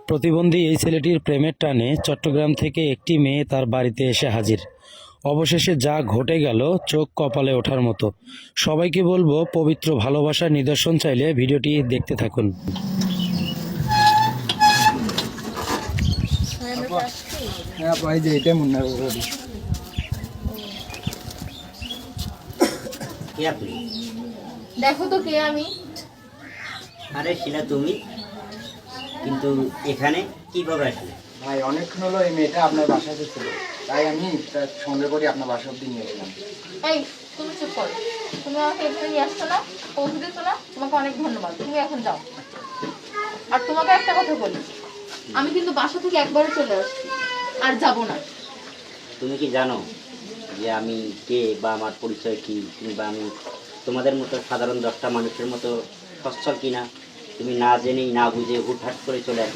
প্রতিবন্ধী এই ছেলেটির প্রেমের টানে চট্টগ্রাম থেকে একটি মেয়ে তার বাড়িতে এসে হাজির। অবশেষে যা ঘটে গেল চোখ কপালে ওঠার মতো। সবাইকে বলবো, পবিত্র ভালোবাসার নিদর্শন চাইলে ভিডিওটি দেখতে থাকুন। হ্যাঁ ভাই, যে এটা মনে হয় কে আপনি? দেখো তো কে আমি। আরে শিলা, তুমি কিন্তু এখানে কিভাবে আসলে? ভাই, অনেকক্ষণ হলো এই মেয়েটা আপনার বাসাতে ছিল, তাই আমি তার সঙ্গে করে আপনার বাসা অব্দি নিয়ে এলাম। এই, তুমি চুপ করো। তুমি আমাকে এখানে নিয়ে আসছো না, পৌঁছে দিচ্ছ না, তোমাকে অনেক ধন্যবাদ। তুমি এখন যাও। আর তোমাকে একটা কথা বলি, আমি কিন্তু বাসা থেকে একবারে চলে আসছি, আর যাব না। তুমি কি জানো যে আমি কে বা আমার পরিচয় কি, কিংবা আমি তোমাদের মতো সাধারণ 10টা মানুষের মতো সচ্ছল কিনা? তুমি না জেনেই না বুঝে হুটহাট করে চলে আসো।